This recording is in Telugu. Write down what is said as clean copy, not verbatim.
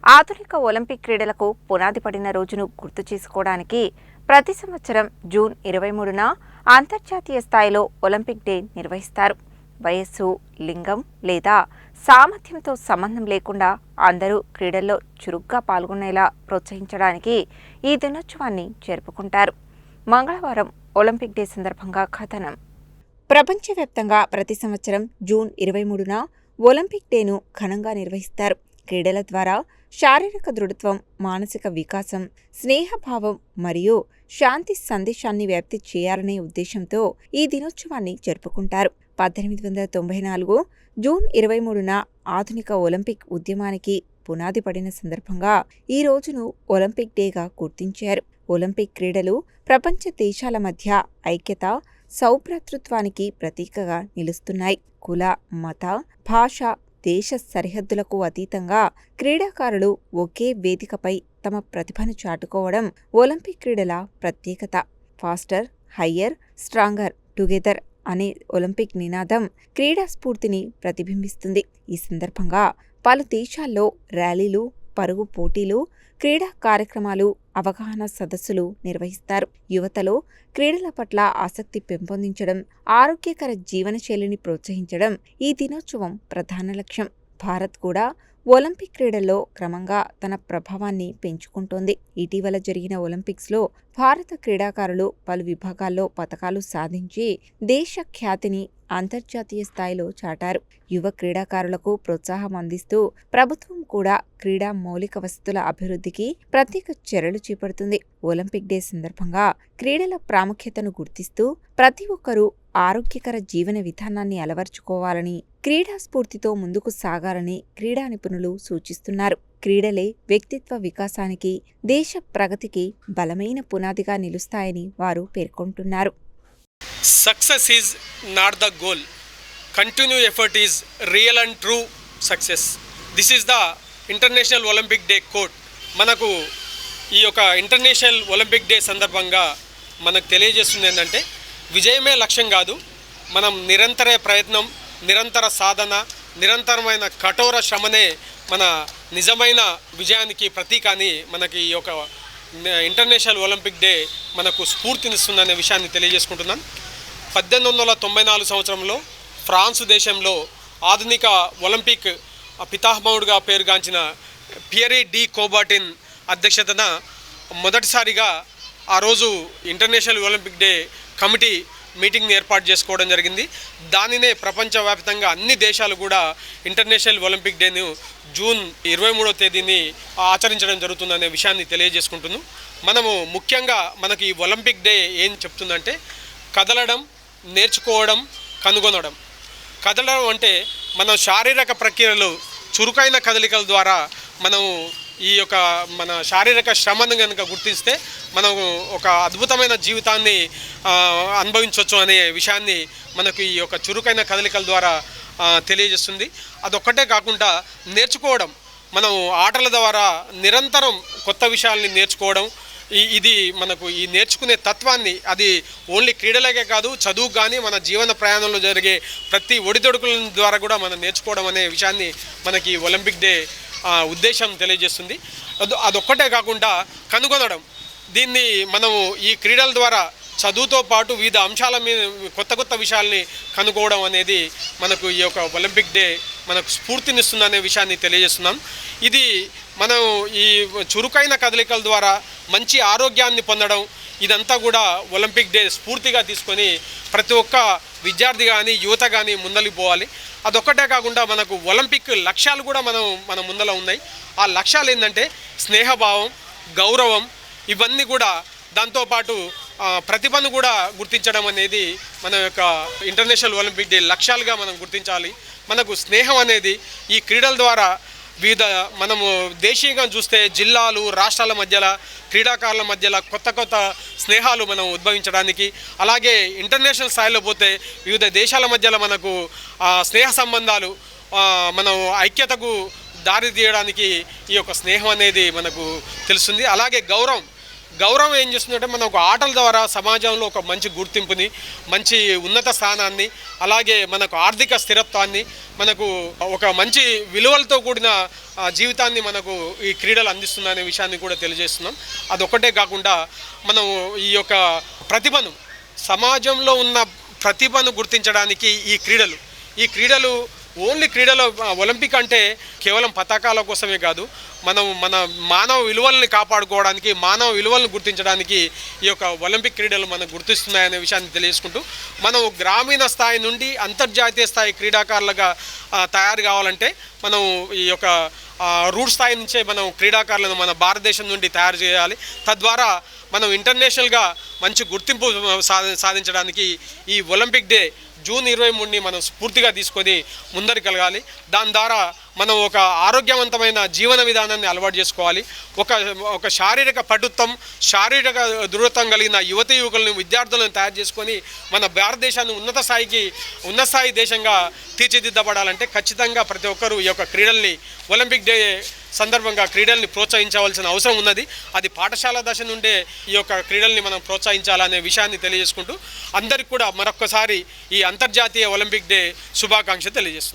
ఆధునిక ఒలింపిక్ క్రీడలకు పునాది పడిన రోజును గుర్తు చేసుకోవడానికి ప్రతి సంవత్సరం జూన్ 23న అంతర్జాతీయ స్థాయిలో ఒలింపిక్ డే నిర్వహిస్తారు. వయస్సు, లింగం లేదా సామర్థ్యంతో సంబంధం లేకుండా అందరూ క్రీడల్లో చురుగ్గా పాల్గొనేలా ప్రోత్సహించడానికి ఈ దినోత్సవాన్ని జరుపుకుంటారు. మంగళవారం ఒలింపిక్ డే సందర్భంగా కథనం. ప్రపంచవ్యాప్తంగా ప్రతి సంవత్సరం జూన్ 23న ఒలింపిక్ డేను ఘనంగా నిర్వహిస్తారు. క్రీడల ద్వారా శారీరక దృఢత్వం, మానసిక వికాసం, స్నేహభావం మరియు శాంతి సందేశాన్ని వ్యాప్తి చేయాలనే ఉద్దేశంతో ఈ దినోత్సవాన్ని జరుపుకుంటారు. 1894 జూన్ 23న ఆధునిక ఒలింపిక్ ఉద్యమానికి పునాది పడిన సందర్భంగా ఈ రోజును ఒలింపిక్ డేగా గుర్తించారు. ఒలింపిక్ క్రీడలు ప్రపంచ దేశాల మధ్య ఐక్యత, సౌభ్రాతృత్వానికి ప్రతీకగా నిలుస్తున్నాయి. కుల, మత, భాష, దేశ సరిహద్దులకు అతీతంగా క్రీడాకారులు ఒకే వేదికపై తమ ప్రతిభను చాటుకోవడం ఒలింపిక్ క్రీడల ప్రత్యేకత. ఫాస్టర్, హయ్యర్, స్ట్రాంగర్, టుగెదర్ అనే ఒలింపిక్ నినాదం క్రీడా స్ఫూర్తిని ప్రతిబింబిస్తుంది. ఈ సందర్భంగా పలు దేశాల్లో ర్యాలీలు, పరుగు పోటీలు, క్రీడా కార్యక్రమాలు, అవగాహన సదస్సులు నిర్వహిస్తారు. యువతలో క్రీడల పట్ల ఆసక్తి పెంపొందించడం, ఆరోగ్యకర జీవనశైలిని ప్రోత్సహించడం ఈ దినోత్సవం ప్రధాన లక్ష్యం. భారత్ కూడా ఒలింపిక్ క్రీడల్లో క్రమంగా తన ప్రభావాన్ని పెంచుకుంటోంది. ఇటీవల జరిగిన ఒలింపిక్స్లో భారత క్రీడాకారులు పలు విభాగాల్లో పతకాలు సాధించి దేశ ఖ్యాతిని అంతర్జాతీయ స్థాయిలో చాటారు. యువ క్రీడాకారులకు ప్రోత్సాహం అందిస్తూ ప్రభుత్వం కూడా క్రీడా మౌలిక వసతుల అభివృద్ధికి ప్రత్యేక చర్యలు చేపడుతుంది. ఒలింపిక్ డే సందర్భంగా క్రీడల ప్రాముఖ్యతను గుర్తిస్తూ ప్రతి ఒక్కరూ ఆరోగ్యకర జీవన విధానాన్ని అలవర్చుకోవాలని, క్రీడా స్ఫూర్తితో ముందుకు సాగాలని క్రీడా నిపుణులు సూచిస్తున్నారు. క్రీడలే వ్యక్తిత్వ వికాసానికి, దేశ ప్రగతికి బలమైన పునాదిగా నిలుస్తాయని వారు పేర్కొంటున్నారు. Success is not the goal. Continued effort is real and true success. This is the International Olympic Day quote. మనకు ఈ యొక్క ఇంటర్నేషనల్ ఒలింపిక్ డే సందర్భంగా మనకు తెలియజేస్తుంది ఏంటంటే, విజయమే లక్ష్యం కాదు, మనం నిరంతర ప్రయత్నం, నిరంతర సాధన, నిరంతరమైన కఠోర శ్రమనే మన నిజమైన విజయానికి ప్రతీక అని మనకి ఈ యొక్క ఇంటర్నేషనల్ ఒలింపిక్ డే మనకు స్ఫూర్తినిస్తుందనే విషయాన్ని తెలియజేసుకుంటున్నాను. 1894 సంవత్సరంలో ఫ్రాన్స్ దేశంలో ఆధునిక ఒలింపిక్ పితామహుడుగా పేరుగాంచిన పియరీ డి కోబార్టిన్ అధ్యక్షతన మొదటిసారిగా ఆ రోజు ఇంటర్నేషనల్ ఒలింపిక్ డే కమిటీ మీటింగ్ని ఏర్పాటు చేసుకోవడం జరిగింది. దానినే ప్రపంచవ్యాప్తంగా అన్ని దేశాలు కూడా ఇంటర్నేషనల్ ఒలింపిక్ డేను జూన్ 23వ తేదీని ఆచరించడం జరుగుతుందనే విషయాన్ని తెలియజేసుకుంటున్నాం. మనము ముఖ్యంగా మనకి ఈ ఒలింపిక్ డే ఏం చెప్తుందంటే, కదలడం, నేర్చుకోవడం, కనుగొనడం. కదలడం అంటే మన శారీరక ప్రక్రియలు, చురుకైన కదలికల ద్వారా మనం ఈ యొక్క మన శారీరక శ్రమను కనుక గుర్తిస్తే మనం ఒక అద్భుతమైన జీవితాన్ని అనుభవించవచ్చు అనే విషయాన్ని మనకు ఈ యొక్క చురుకైన కదలికల ద్వారా తెలియజేస్తుంది. అదొక్కటే కాకుండా నేర్చుకోవడం, మనం ఆటల ద్వారా నిరంతరం కొత్త విషయాల్ని నేర్చుకోవడం, ఇది మనకు ఈ నేర్చుకునే తత్వాన్ని, అది ఓన్లీ క్రీడలకే కాదు, చదువు కానీ మన జీవన ప్రయాణంలో జరిగే ప్రతి ఒడిదొడుకుల ద్వారా కూడా మనం నేర్చుకోవడం అనే విషయాన్ని మనకి ఒలింపిక్ డే ఉద్దేశం తెలియజేస్తుంది. అదొక్కటే కాకుండా కనుగొనడం, దీన్ని మనము ఈ క్రీడల ద్వారా చదువుతో పాటు వివిధ అంశాల మీద కొత్త కొత్త విషయాల్ని కనుక్కోవడం అనేది మనకు ఈ యొక్క ఒలింపిక్ డే మనకు స్ఫూర్తినిస్తుందనే విషయాన్ని తెలియజేస్తున్నాం. ఇది మనం ఈ చురుకైన కదలికల ద్వారా మంచి ఆరోగ్యాన్ని పొందడం, ఇదంతా కూడా ఒలింపిక్ డే స్ఫూర్తిగా తీసుకొని ప్రతి ఒక్క విద్యార్థి కానీ, యువత కానీ ముందలిపోవాలి. అదొక్కటే కాకుండా మనకు ఒలింపిక్ లక్ష్యాలు కూడా మన ముందర ఉన్నాయి. ఆ లక్ష్యాలు ఏంటంటే స్నేహభావం, గౌరవం, ఇవన్నీ కూడా, దాంతోపాటు ప్రతిభను కూడా గుర్తించడం అనేది మన యొక్క ఇంటర్నేషనల్ ఒలింపిక్ డే లక్ష్యాలుగా మనం గుర్తించాలి. మనకు స్నేహం అనేది ఈ క్రీడల ద్వారా వివిధ, మనము దేశీయంగా చూస్తే జిల్లాలు, రాష్ట్రాల మధ్యలో, క్రీడాకారుల మధ్యలో కొత్త కొత్త స్నేహాలు మనం ఉద్భవించడానికి, అలాగే ఇంటర్నేషనల్ స్థాయిలో పోతే వివిధ దేశాల మధ్యలో మనకు స్నేహ సంబంధాలు, మనం ఐక్యతకు దారి తీయడానికి ఈ యొక్క స్నేహం అనేది మనకు తెలుస్తుంది. అలాగే గౌరవం, గౌరవం ఏం చేస్తుందంటే మన ఒక ఆటల ద్వారా సమాజంలో ఒక మంచి గుర్తింపుని, మంచి ఉన్నత స్థానాన్ని, అలాగే మనకు ఆర్థిక స్థిరత్వాన్ని, మనకు ఒక మంచి విలువలతో కూడిన జీవితాన్ని మనకు ఈ క్రీడలు అందిస్తుందనే విషయాన్ని కూడా తెలియజేస్తున్నాం. అదొక్కటే కాకుండా మనం ఈ యొక్క ప్రతిభను, సమాజంలో ఉన్న ప్రతిభను గుర్తించడానికి ఈ క్రీడలు ఓన్లీ క్రీడలో ఒలింపిక్ అంటే కేవలం పతాకాల కోసమే కాదు, మన మానవ విలువల్ని కాపాడుకోవడానికి, మానవ విలువలను గుర్తించడానికి ఈ యొక్క ఒలింపిక్ క్రీడలు మనకు గుర్తిస్తున్నాయనే విషయాన్ని తెలియజేసుకుంటూ, మనం గ్రామీణ స్థాయి నుండి అంతర్జాతీయ స్థాయి క్రీడాకారులుగా తయారు కావాలంటే మనం ఈ యొక్క రూట్ స్థాయి నుంచే మనం క్రీడాకారులను మన భారతదేశం నుండి తయారు చేయాలి. తద్వారా మనం ఇంటర్నేషనల్గా మంచి గుర్తింపు సాధించడానికి ఈ ఒలింపిక్ డే జూన్ 23ని మనం స్ఫూర్తిగా తీసుకొని ముందరికెళ్ళాలి. దాని ద్వారా మనం ఒక ఆరోగ్యవంతమైన జీవన విధానాన్ని అలవాటు చేసుకోవాలి. ఒక శారీరక పటుత్వం, శారీరక దృఢత్వం కలిగిన యువకులను, విద్యార్థులను తయారు చేసుకొని మన భారతదేశాన్ని ఉన్నత స్థాయి దేశంగా తీర్చిదిద్దబడాలంటే ఖచ్చితంగా ప్రతి ఒక్కరూ ఈ యొక్క క్రీడల్ని, ఒలింపిక్ డే సందర్భంగా క్రీడల్ని ప్రోత్సహించవలసిన అవసరం ఉన్నది. అది పాఠశాల దశ నుండే ఈ యొక్క క్రీడల్ని మనం ప్రోత్సహించాలనే విషయాన్ని తెలియజేసుకుంటూ అందరికీ కూడా మరొక్కసారి ఈ అంతర్జాతీయ ఒలింపిక్ డే శుభాకాంక్షలు తెలియజేస్తున్నాం.